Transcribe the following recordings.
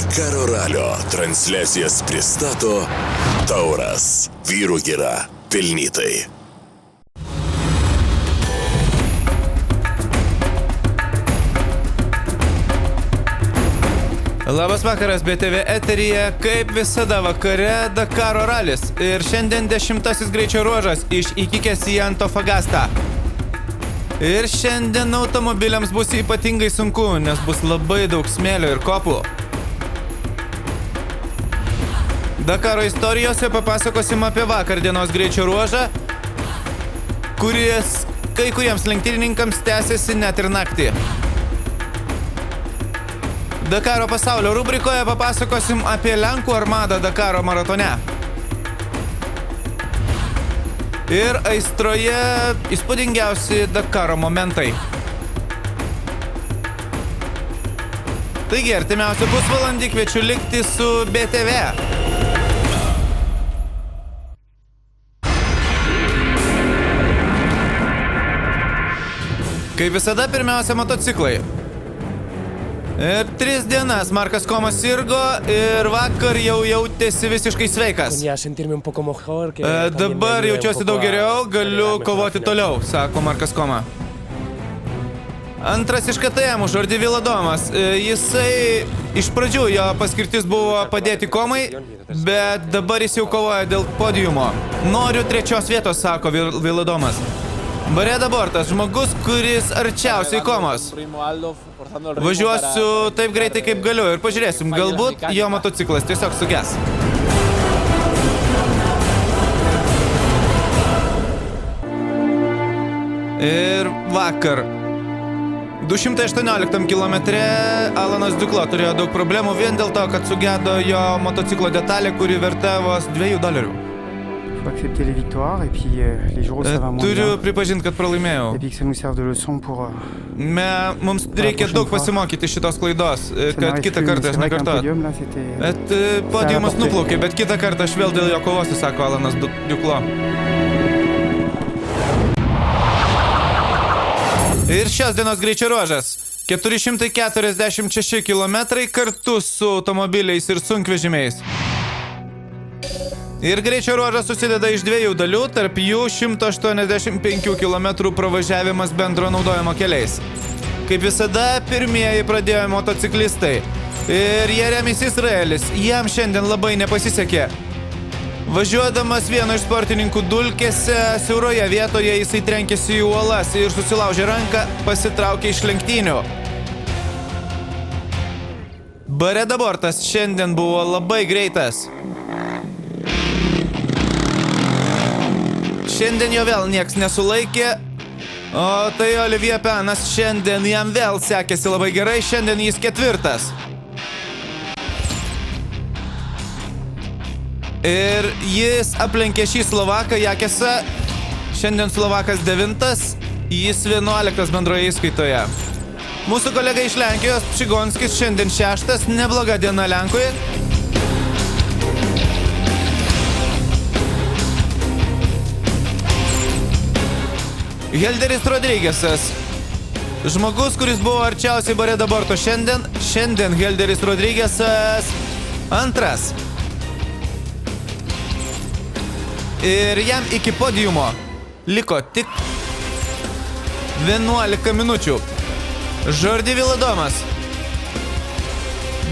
Dakaro ralio transliacijas pristato Tauras. Vyrų gira pelnytai. Labas vakaras, BTV eteryje, kaip visada vakare Dakaro ralis. Ir šiandien 10 greičio ruožas iš Ikikės į Antofagastą. Ir šiandien automobiliams bus ypatingai sunku, nes bus labai daug smėlio ir kopų. Dakaro istorijose papasakosim apie vakar dienos greičio ruožą, kuris kai kuriems lenktynininkams tęsiasi net ir naktį. Dakaro pasaulio rubrikoje papasakosim apie Lenkų armadą Dakaro maratone. Ir aistroje įspūdingiausi Dakaro momentai. Taigi, artimiausią pusvalandį kviečiu likti su BTV. Kaip visada, pirmiausia motociklai. Ir 3 dienas Markas Komas sirgo ir vakar jau jautėsi visiškai sveikas. Dabar jaučiuosi daug geriau, galiu kovoti toliau, sako Markas Koma. Antras iš KTM Jordi Viladomas. Jisai iš pradžių jo paskirtis buvo padėti Komai, bet dabar jis jau kovoja dėl podiumo. Noriu 3 vietos, sako Viladomas. Bareda Bortas, žmogus, kuris arčiausiai Komos. Važiuosiu taip greitai, kaip galiu ir pažiūrėsim, galbūt jo motociklas tiesiog suges. Ir vakar 218 kilometre Alanas Duklo turėjo daug problemų vien dėl to, kad sugedo jo motociklo detalė, kuri vertė vos $2. Accepter les victoires et puis les jours où ça va moins bien. Turiu pripažinti, kad pralaimėjau. Et puis que ça nous serve de leçon pour Mums reikia daug pasimokyti šitos klaidos, kad kitą kartą aš nekartoju. Bet podiumas nuplaukė, bet kitą kartą aš vėl dėl jo kovosiu, sako Alanas Duklo. Ir šios dienos greičio ruožas. 446 km kartu su automobiliais ir sunkvežimiais. Ir greičio ruožas susideda iš 2 dalių, tarp jų 185 km pravažiavimas bendro naudojimo keliais. Kaip visada, pirmieji pradėjo motociklistai. Ir Jeremis Izraelis, jam šiandien labai nepasisekė. Važiuodamas vieno iš sportininkų dulkėse, siauroje vietoje jisai trenkėsi į uolas ir susilaužė ranką, pasitraukė iš lenktynių. Bareda Bortas šiandien buvo labai greitas. Šiandien jo vėl nieks nesulaikė, o tai Olivier Panas šiandien jam vėl sekėsi labai gerai, šiandien jis 4. Ir jis aplenkė šį Slovaką Jakesą, šiandien Slovakas 9, jis 11 bendroje įskaitoje. Mūsų kolega iš Lenkijos Pšigonskis šiandien 6, nebloga diena Lenkui. Helderis Rodrygėsas. Žmogus, kuris buvo arčiausiai Bareda Borto šiandien Helderis Rodrygėsas 2. Ir jam iki podiumo liko tik 11 minučių. Jordi Viladomas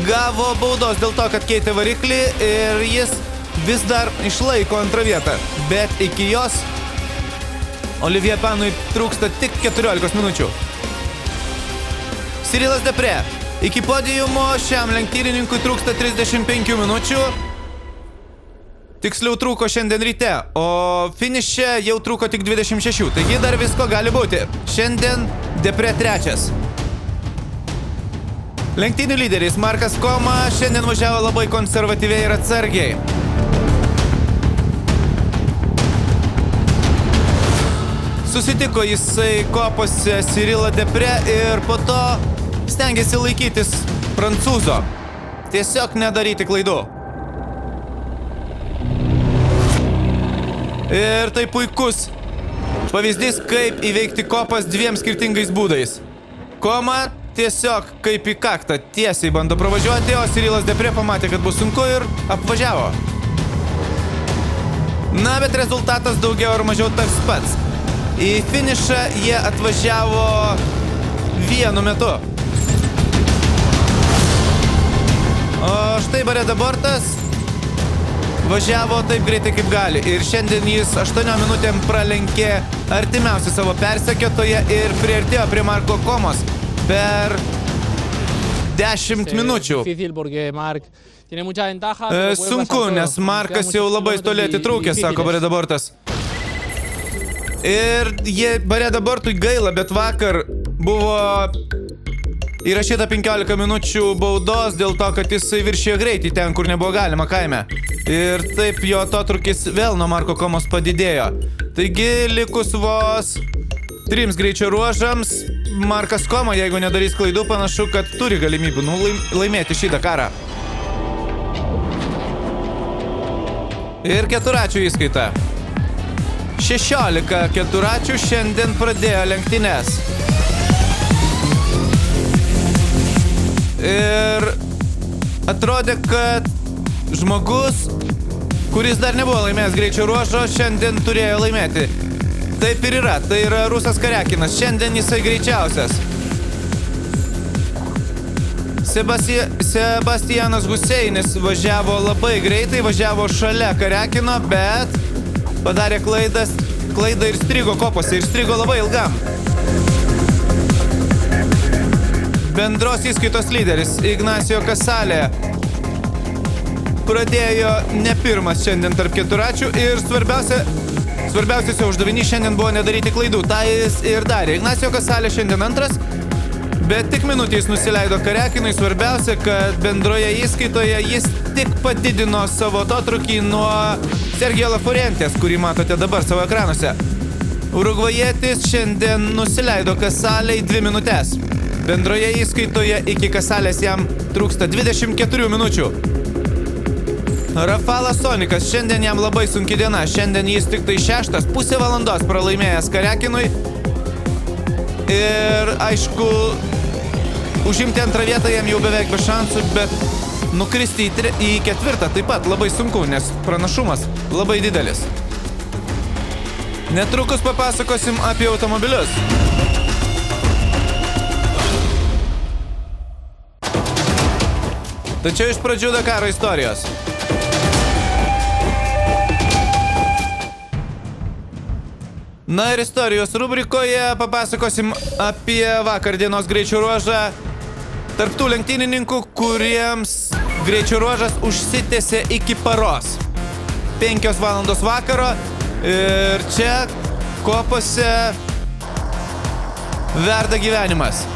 gavo baudos dėl to, kad keitė variklį ir jis vis dar išlaiko 2 vietą, bet iki jos Olivier Panui trūksta tik 14 minučių. Cyrilas Depre. Iki podiumo šiam lenktynininkui trūksta 35 minučių. Tiksliau trūko šiandien ryte, o finiše jau trūko tik 26. Taigi dar visko gali būti. Šiandien Depre 3. Lenktynių lyderis Markas Koma šiandien važiavo labai konservatyviai ir atsargiai. Susitiko jisai kopose Cyrilą Depre ir po to stengiasi laikytis prancūzo. Tiesiog nedaryti klaidų. Ir tai puikus pavyzdys, kaip įveikti kopas 2 skirtingais būdais. Koma tiesiog kaip į kaktą tiesiai bando pravažiuoti, o Cyrilas Depré pamatė, kad bus sunku ir apvažiavo. Na, bet rezultatas daugiau ar mažiau tas pats. Į finišą jie atvažiavo vienu metu. O štai Bareda Bortas važiavo taip greitai kaip gali. Ir šiandien jis 8 minutėm pralenkė artimiausią savo persekiotoją ir priartėjo prie Marko Komos per 10 minučių. Sunku, nes Markas jau labai toli atitrūkė, sako Bareda Bortas. Ir Bareda Bortui gaila, bet vakar buvo įrašyta 15 minučių baudos dėl to, kad jisai viršijo greitį ten, kur nebuvo galima kaime. Ir taip jo atotrūkis vėl nuo Marko Komos padidėjo. Taigi, likus vos 3 greičio ruožams, Markas Koma, jeigu nedarys klaidų, panašu, kad turi galimybių laimėti šį Dakarą. Ir keturračių įskaita. 16 keturračių šiandien pradėjo lenktynes. Ir atrodė, kad žmogus, kuris dar nebuvo laimėjęs greičio ruožo, šiandien turėjo laimėti. Taip ir yra, tai yra Rusas Kariakinas. Šiandien jisai greičiausias. Sebastianas Huseinis važiavo labai greitai, važiavo šalia Kariakino, bet padarė klaidą ir strigo kopose, ir strigo labai ilgam. Bendros įskaitos lyderis Ignacio Casalė pradėjo ne pirmas šiandien tarp keturračių ir svarbiausias jo uždavinys šiandien buvo nedaryti klaidų. Tai jis ir darė. Ignacio Casalė šiandien antras, bet tik minutės nusileido Kariakinui. Svarbiausia, kad bendroje įskaitoje jis tik padidino savo atotrūkį nuo Sergio Lafuentės, kurį matote dabar savo ekranuose. Urugvajietis šiandien nusileido Casalei 2 minutės. Bendroje įskaitoje iki Casalės jam trūksta 24 minučių. Rafalas Sonikas, šiandien jam labai sunki diena. Šiandien jis tik tai 6, pusę valandos pralaimėjęs Kariakinui. Ir aišku, užimti antrą vietą jam jau beveik be šansų, bet nukristi į 4 taip pat labai sunku, nes pranašumas labai didelis. Netrukus papasakosim apie automobilius. Tačiau iš pradžių Dakaro istorijos. Na ir istorijos rubrikoje papasakosim apie vakar dienos greičio ruožą tarp tų lenktynininkų, kuriems greičio ruožas užsitęsė iki paros. 5 valandos vakaro ir čia kopose verda gyvenimas.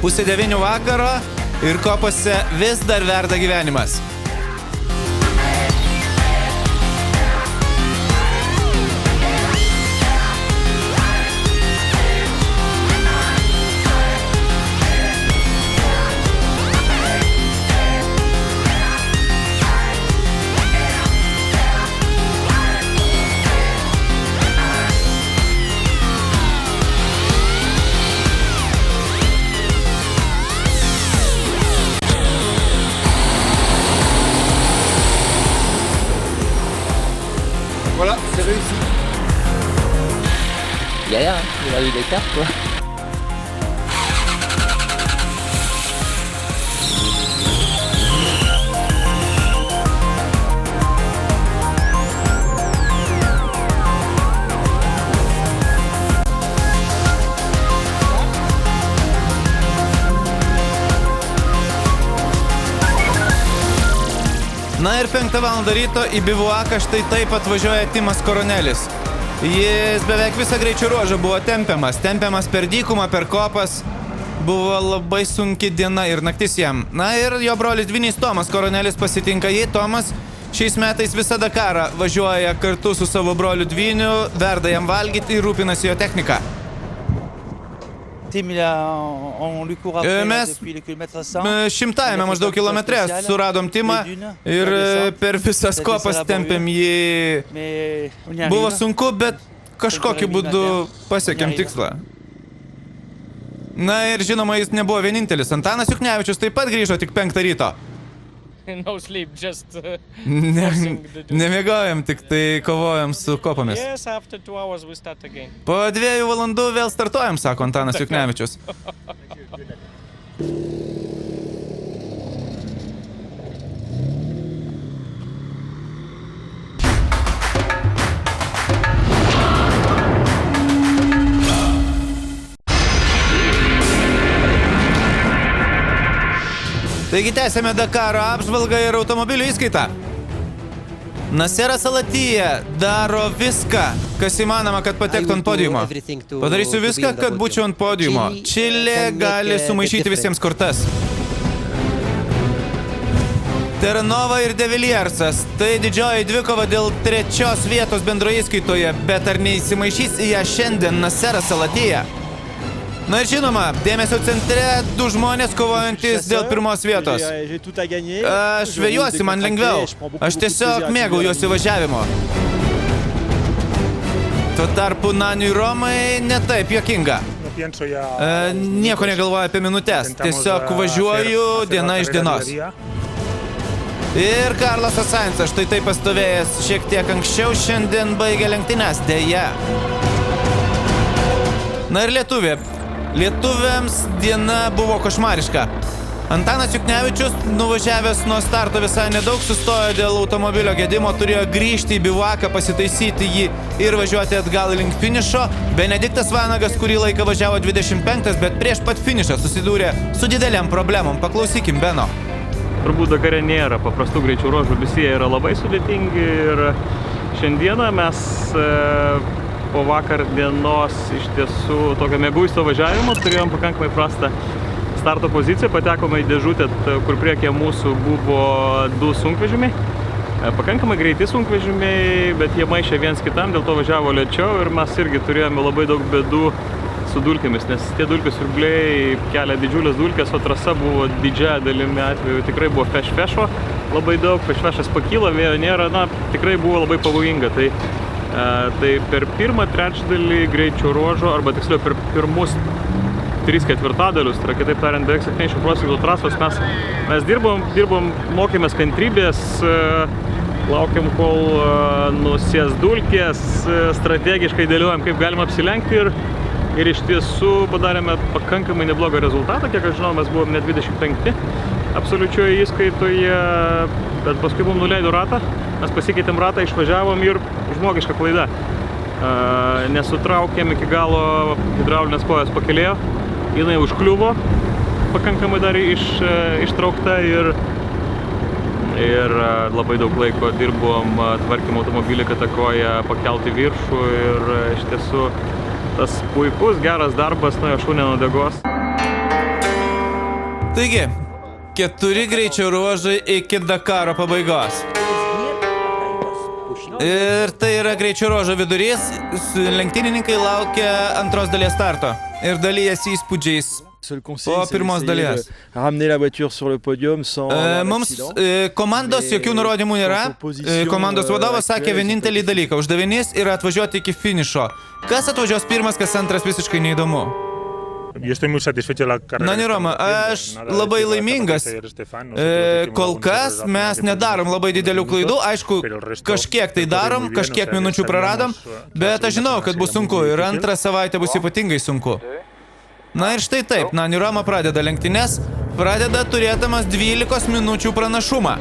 Pusė 9 vakaro ir kopose vis dar verda gyvenimas. Voilà, c'est réussi. Galère, hein, il a eu des cartes quoi. Na ir 5 val. Ryto į bivuaką štai taip atvažiuoja Timas Koronelis. Jis beveik visą greičio ruožą buvo tempiamas per dykumą, per kopas. Buvo labai sunki diena ir naktis jam. Na ir jo brolis dvynys Tomas Koronelis pasitinka jį. Tomas Šiais metais visą Dakarą važiuoja kartu su savo broliu dvyniu, verda jam valgyti ir rūpinasi jo techniką. Mes šimtajame maždaug kilometre suradom Timą ir per visas kopas tempėm jį. Buvo sunku, bet kažkokiu būdu pasiekėm tikslą. Na ir žinoma, jis nebuvo vienintelis. Antanas Juknevičius taip pat grįžo tik 5 ryto. No sleep, just Nemiegojom, tik tai kovojom su kopomis. Yes, after 2 hours we start again. Po 2 valandų vėl startuojam, sako Antanas Juknevičius. Taigi tęsėme Dakaro apžvalgą ir automobilių įskaitą. Naseras Al-Attiyah daro viską, kas įmanoma, kad patektų ant podiumo. Padarysiu viską, kad būčiau ant podiumo. Čilė gali sumaišyti visiems kortas. Terranova ir De Viliersas. Tai didžioji dvikova dėl 3 vietos bendroje įskaitoje, bet ar neįsimaišys į ją šiandien Naseras Al-Attiyah? Na ir žinoma, dėmesio centre 2 žmonės kovojantis dėl 1 vietos. Aš žvejuosi, man lengviau. Aš tiesiog mėgaujuosi važiavimo. Tuo tarpu Naniui Romai netaip juokinga. Nieko negalvoju apie minutės. Tiesiog važiuoju diena iš dienos. Ir Carlosas Sainzas, štai taip pastovėjęs šiek tiek anksčiau, šiandien baigė lenktynes, dėja. Na ir lietuvė. Lietuviams diena buvo košmariška. Antanas Juknevičius, nuvažiavęs nuo starto visai nedaug, sustojo dėl automobilio gedimo, turėjo grįžti į bivaką, pasitaisyti jį ir važiuoti atgal link finišo. Benediktas Vanagas kurį laiką važiavo 25, bet prieš pat finišą susidūrė su dideliam problemom. Paklausykim Beno. Turbūt Dakare nėra paprastų greičių ruožų, visi jie yra labai sudėtingi ir šiandieną mes po vakar dienos iš tiesų tokio mėguisto važiavimo turėjom pakankamai prastą starto poziciją, patekome į dėžutę, kur priekyje mūsų buvo 2 sunkvežimiai. Pakankamai greiti sunkvežimiai, bet jie maišė viens kitam, dėl to važiavo lėčiau ir mes irgi turėjome labai daug bėdų su dulkėmis, nes tie dulkių siurbliai kelia didžiulės dulkės, o trasa buvo didžiąją dalimi atveju, tikrai buvo fešo labai daug, fešas pakyla, vėjo nėra, na, tikrai buvo labai pavojinga. Tai per pirmą trečdalį greičio ruožo, arba tiksliau per pirmus 3/4, tai yra kitaip tariant, beveik 70% trasos mes dirbom, mokėmės kantrybės, laukiam, kol nusės dulkės, strategiškai dėliojam, kaip galima apsilenkti ir iš tiesų padarėme pakankamai neblogą rezultatą, kiek aš žinau, mes buvom net 25 absoliučioje įskaitoje, bet paskui mums nuleido ratą, mes pasikeitėm ratą, išvažiavom ir žmogiška klaida. Nesutraukėm iki galo hidraulinės kojos pakelėjo, jinai užkliuvo, pakankamai dar ištraukta ir labai daug laiko dirbom, tvarkėm automobilį, kad tą koją pakelti viršų ir iš tiesų tas puikus, geras darbas nuo šunė nuo degos. Taigi, 4 greičio ruožai iki Dakaro pabaigos. Ir tai yra greičio ruožo vidurys, lenktynininkai laukia antros dalies starto ir dalyjasi įspūdžiais po pirmos dalies. Mums komandos jokių nurodymų nėra, komandos vadovas sakė vienintelį dalyką, uždavinys yra atvažiuoti iki finišo. Kas atvažiuos pirmas, kas antras, visiškai neįdomu. Nani Roma, aš labai laimingas. Kol kas mes nedarom labai didelių klaidų. Aišku, kažkiek tai darom, kažkiek minučių praradom, bet aš žinau, kad bus sunku ir antrą savaitę bus ypatingai sunku. Na ir štai taip, Nani Roma pradeda lenktynes, pradeda turėdamas 12 minučių pranašumą.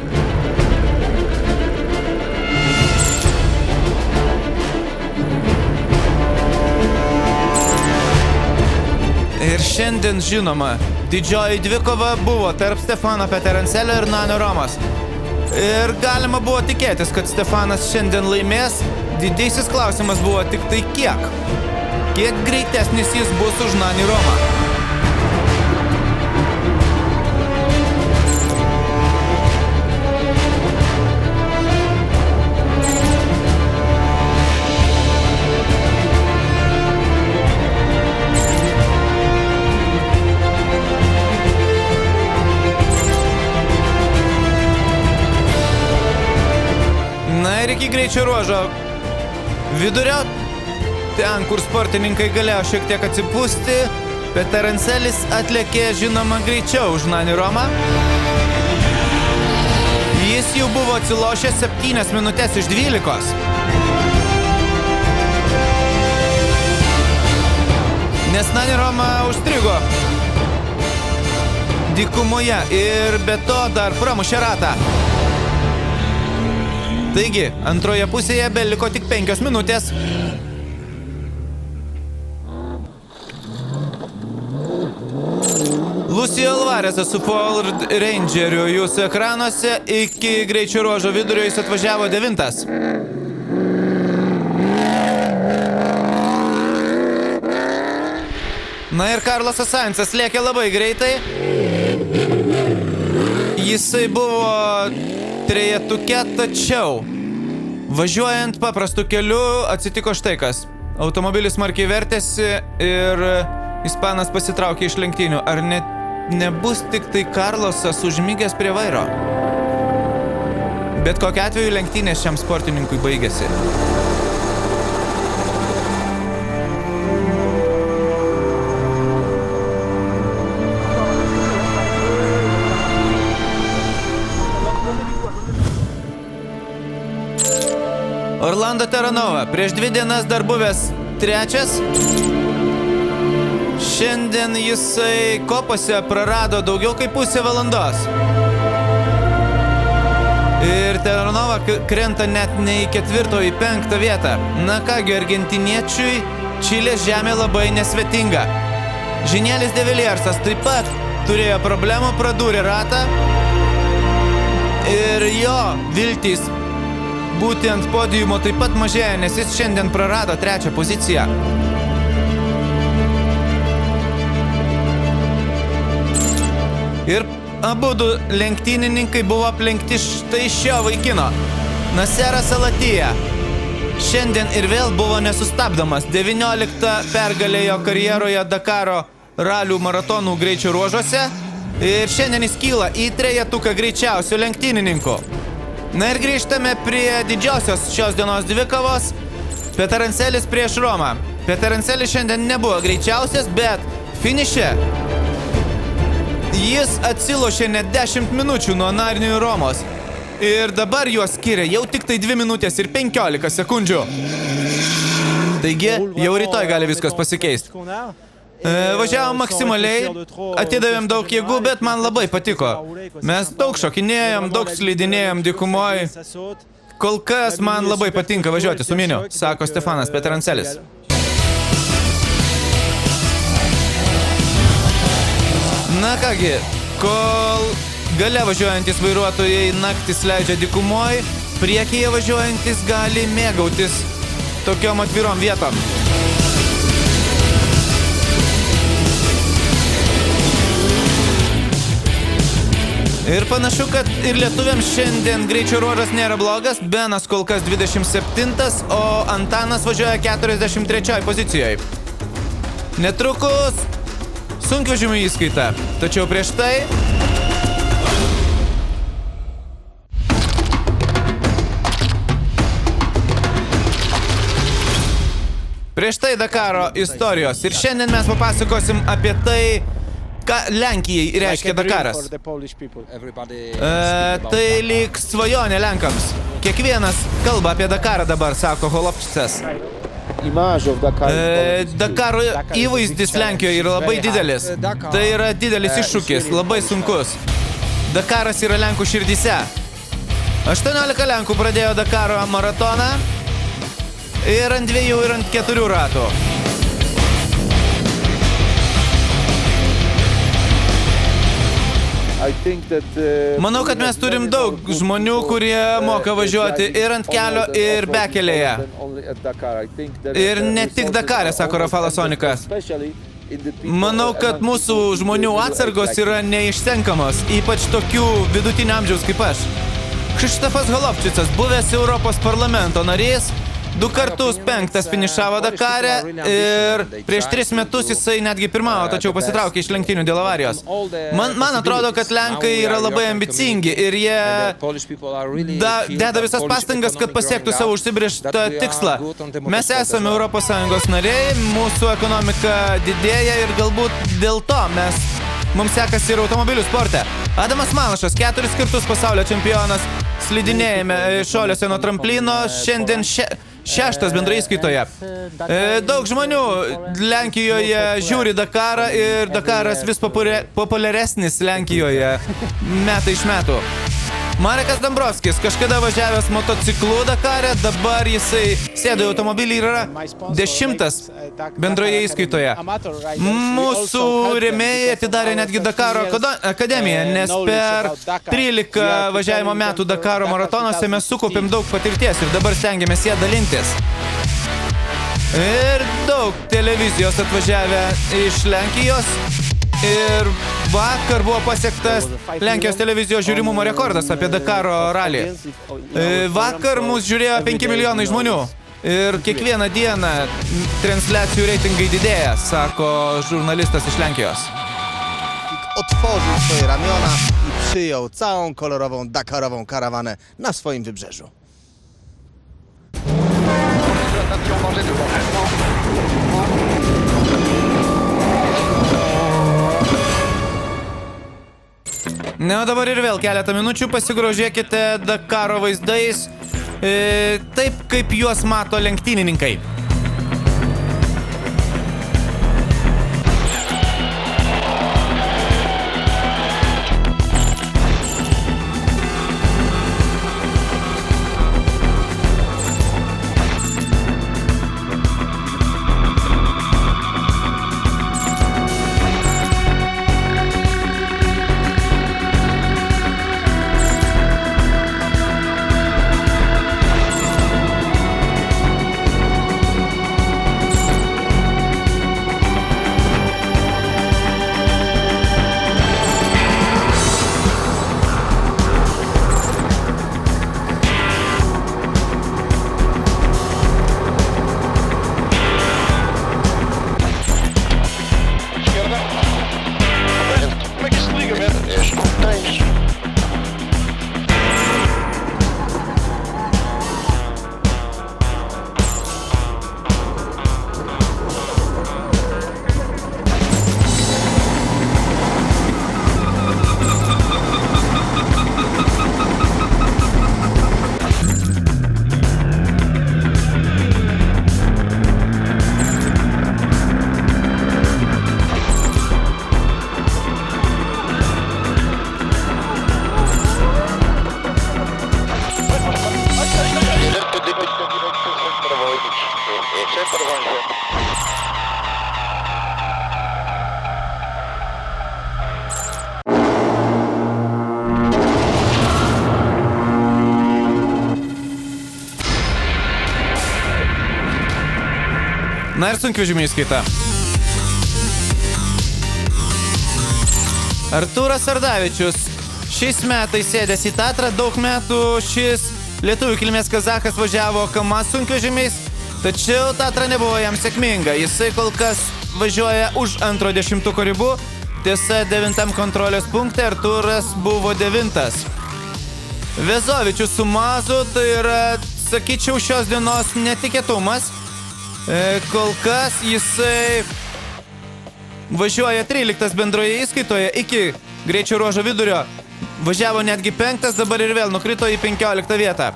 Ir šiandien, žinoma, didžioji dvikova buvo tarp Stefano Peterancelio ir Nanio Romos. Ir galima buvo tikėtis, kad Stefanas šiandien laimės. Didysis klausimas buvo tik tai kiek. Kiek greitesnis jis bus už Nani Romą. ir iki greičio ruožo vidurio, ten, kur sportininkai galėjo šiek tiek atsipūsti, Peterancelis atlėkė, žinoma, greičiau už Nani Romą. Jis jau buvo atsilošęs 7 minutės iš 12. Nes Nani Roma užstrigo dykumoje ir be to dar pramušė ratą. Taigi, antroje pusėje beliko tik 5 minutės. Lucio Alvarezas su Ford Rangeriu jūsų ekranuose, iki greičio ruožo vidurio jis atvažiavo 9. Na ir Carlosas Sainzas lėkė labai greitai. Jisai buvo trejetuke, tačiau važiuojant paprastu keliu atsitiko štai kas. Automobilis smarkiai vertėsi ir ispanas pasitraukė iš lenktynių. Ar nebus tik tai Carlosas užmygęs prie vairo? Bet kokiu atveju lenktynės šiam sportininkui baigėsi. Orlando Terranova, prieš 2 dienas dar buvęs 3. Šiandien jisai kopose prarado daugiau kaip pusę valandos. Ir Terranova krenta net ne į 4, į 5 vietą. Na kągi, argentiniečiui Čilės žemė labai nesvetinga. Žinėlis de Viliersas taip pat turėjo problemų, pradūrė ratą. Ir jo viltys būti ant podiumo taip pat mažėja, nes jis šiandien prarado 3 poziciją. Ir abudu lenktynininkai buvo aplenkti štai šio vaikino. Naseras Al-Attiyah šiandien ir vėl buvo nesustabdomas. 19 pergalė jo karjeroje Dakaro ralių maratonų greičio ruožuose. Ir šiandien jis kyla į trejetuką greičiausių lenktynininkų. Na ir grįžtame prie didžiosios šios dienos dvikovos. Peterancelis prieš Romą. Peterancelis šiandien nebuvo greičiausias, bet finiše jis atsilošė net 10 minučių nuo Nani Romos. Ir dabar juos skiria jau tik tai 2 minutės ir 15 sekundžių. Taigi, jau rytoj gali viskas pasikeisti. Važiavom maksimaliai, atidavėm daug jėgų, bet man labai patiko. Mes daug šokinėjom, daug slidinėjom dykumoj. Kol kas man labai patinka važiuoti su miniu, sako Stefanas Peterancelis. Na kągi, kol gale važiuojantis vairuotojai naktis leidžia dykumoj, priekyje važiuojantis gali mėgautis tokiom atvirom vietom. Ir panašu, kad ir lietuviams šiandien greičio ruožas nėra blogas. Benas kol kas 27, o Antanas važiuoja 43 pozicijoje. Netrukus sunkvežimių įskaita. Tačiau prieš tai Dakaro istorijos. Ir šiandien mes papasakosim apie tai, ką Lenkijai reiškia Dakaras. Tai lyg svajonė Lenkams. Kiekvienas kalba apie Dakarą dabar, sako Holovčicas. Dakaro įvaizdis Lenkijoje yra labai didelis. Tai yra didelis iššūkis, labai sunkus. Dakaras yra Lenkų širdyse. 18 Lenkų pradėjo Dakaro maratoną ir ant 2 ir ant 4 ratų. Manau, kad mes turim daug žmonių, kurie moka važiuoti ir ant kelio, ir bekelėje. Ir ne tik Dakare, sako Rafalas Onikas. Manau, kad mūsų žmonių atsargos yra neišsenkamos, ypač tokių vidutinio amžiaus kaip aš. Krzysztofas Holovčicas, buvęs Europos parlamento narys, 2 kartus 5 finišavo Dakare ir prieš 3 metus jisai netgi pirmavo, tačiau pasitraukė iš lenktynių dėl avarijos. Man atrodo, kad Lenkai yra labai ambicingi ir jie deda visas pastangas, kad pasiektų savo užsibrėžtą tikslą. Mes esame ES nariai, mūsų ekonomika didėja ir galbūt dėl to mums sekasi ir automobilių sporte. Adamas Malašas, 4 kartus pasaulio čempionas slidinėjame šuoliuose nuo tramplino, šiandien 6 bendrai įskaitoje. Daug žmonių Lenkijoje žiūri Dakarą ir Dakaras vis populiaresnis Lenkijoje metai iš metų. Marekas Dambrovskis, kažkada važiavęs motociklu Dakare, dabar jisai sėdo į automobilį ir yra 10 bendroje įskaitoje. Mūsų rėmėjai atidarė netgi Dakaro akademiją, nes per 13 važiavimo metų Dakaro maratonuose mes sukaupėm daug patirties ir dabar stengiamės ją dalintis. Ir daug televizijos atvažiavę iš Lenkijos. Ir vakar buvo pasiektas Lenkijos televizijos žiūrimumo rekordas apie Dakaro ralį. Vakar mus žiūrėjo 5 milijonai žmonių. Ir kiekvieną dieną transliacijų reitingai didėja, sako žurnalistas iš Lenkijos. Otworzył swoje ramiona i przyjął całą kolorową Dakarową karawanę na swoim wybrzeżu. Na, dabar ir vėl keletą minučių pasigrožėkite Dakaro vaizdais, taip kaip juos mato lenktynininkai. Na ir sunkvežimiai įskaita. Artūras Ardavičius šiais metais sėdęs į Tatrą, daug metų šis lietuvių kilmės kazachas važiavo KAMAZ sunkvežimiais, tačiau Tatra nebuvo jam sėkminga. Jisai kol kas važiuoja už antro 10-ko ribų, tiesa 9 kontrolės punkte Artūras buvo 9. Vezovičius su Mazu, tai yra, sakyčiau, šios dienos netikėtumas. Kol kas jisai važiuoja 13 bendroje įskaitoje iki greičio ruožo vidurio. Važiavo netgi 5, dabar ir vėl nukrito į 15 vietą.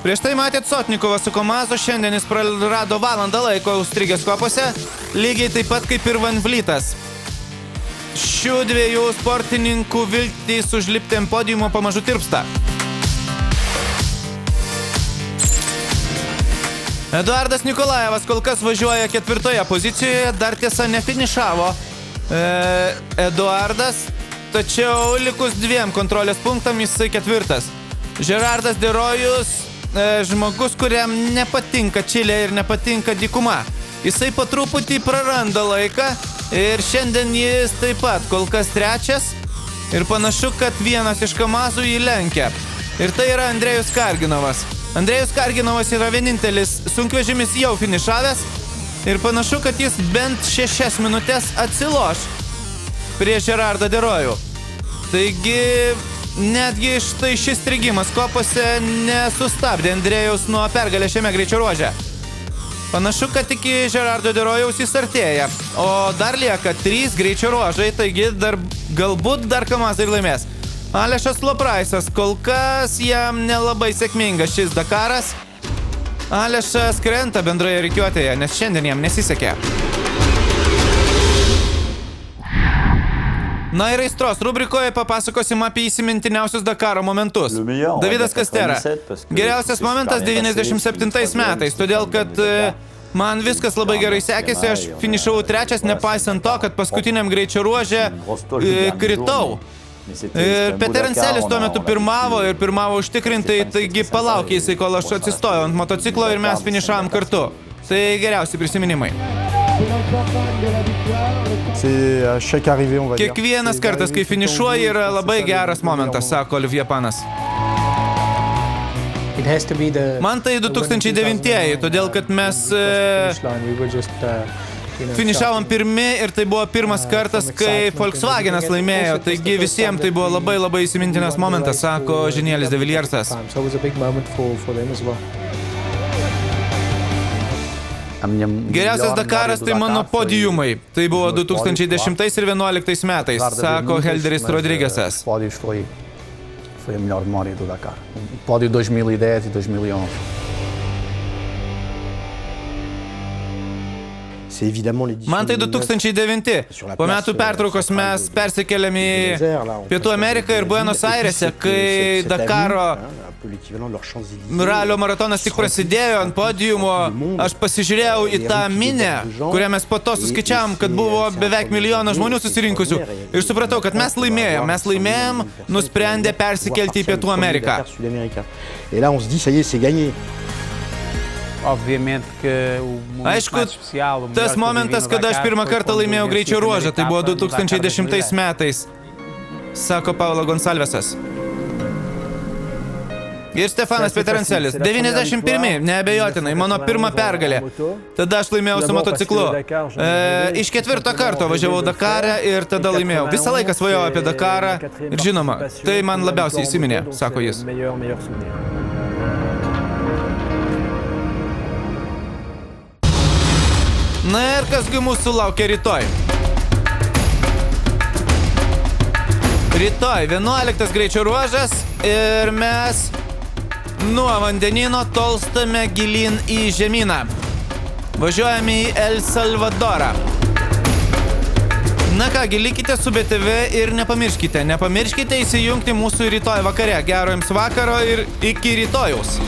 Prieš tai matėt Sotnikovą su Komazu, šiandien jis prarado valandą laiko užstrigęs kopose, lygiai taip pat kaip ir Van Vlytas. Šių dviejų sportininkų viltys užlipti ant podiumo pamažu tirpsta. Eduardas Nikolajevas kol kas važiuoja 4 pozicijoje, dar tiesa nefinišavo Eduardas, tačiau likus 2 kontrolės punktam jisai 4. Žerardas Derojus, žmogus, kuriam nepatinka Čilė ir nepatinka dykuma. Jisai po truputį praranda laiką ir šiandien jis taip pat kol kas 3 ir panašu, kad vienas iš Kamazų jį lenkia. Ir tai yra Andrejus Karginovas. Andrėjus Karginovas yra vienintelis sunkvežimis jau finišavęs ir panašu, kad jis bent 6 minutės atsiloš prieš Gerardą Derojų. Taigi, netgi štai šis strigimas kopose nesustabdė Andrėjaus nuo pergalės šiame greičio ruože. Panašu, kad iki Gerardo Derojaus jis artėja, o dar lieka 3 greičio ruožai, taigi galbūt dar Kamaz ir laimės. Alešas Lopraisas, kol kas jam nelabai sėkmingas šis Dakaras. Alešas krenta bendroje rikiuotėje, nes šiandien jam nesisekė. Na ir aistros rubrikoje papasakosim apie įsimintiniausius Dakaro momentus. Davidas Kastera. Geriausias momentas 97 metais, todėl kad man viskas labai gerai sekėsi, aš finišavau 3, nepaisant to, kad paskutiniam greičio ruože kritau. Ir Peter Ancelis tuo metu pirmavo ir pirmavo užtikrintai, taigi palaukė jisai, kol aš atsistojau ant motociklo ir mes finišavom kartu. Tai geriausi prisiminimai. Kiekvienas kartas, kai finišuoji, yra labai geras momentas, sako Olivier Panas. Man tai 2009-ieji, todėl kad mes finišavom pirmi ir tai buvo pirmas kartas, kai Volkswagenas laimėjo, taigi visiems tai buvo labai įsimintinas momentas, sako Ženielis de Villiersas. Geriausias Dakaras tai mano podiumai. Tai buvo 2010 ir 2011 metais, sako Helderis Rodrigesas. Foi a melhor memória do Dakar. O pódio 2010 e 2011. Man tai 2009. Po metų pertraukos mes persikėlėm į Pietų Ameriką ir Buenos Airėse, kai Dakaro ralio maratonas tik prasidėjo ant podiumo. Aš pasižiūrėjau į tą minę, kurią mes po to suskaičiavom, kad buvo beveik 1 milijoną žmonių susirinkusių. Ir supratau, kad mes laimėjom, nusprendė persikelti į Pietų Ameriką. Aišku, tas momentas, kada aš pirmą kartą laimėjau greičio ruožą, tai buvo 2010 metais, sako Paulo Gonsalvesas. Ir Stefanas Peter Ancelis. 91, neabejotinai, mano pirma pergalė. Tada aš laimėjau su motociklu. Iš 4 karto važiavau Dakarą ir tada laimėjau. Visą laiką svajojau apie Dakarą ir žinoma, tai man labiausiai įsiminė, sako jis. Na ir kasgi mūsų laukia rytoj. Rytoj 11 greičio ruožas ir mes nuo vandenino tolstame gilyn į žemyną. Važiuojame į El Salvadorą. Na kągi, likite su BTV ir nepamirškite įsijungti mūsų rytoj vakare. Gero jums vakaro ir iki rytojaus.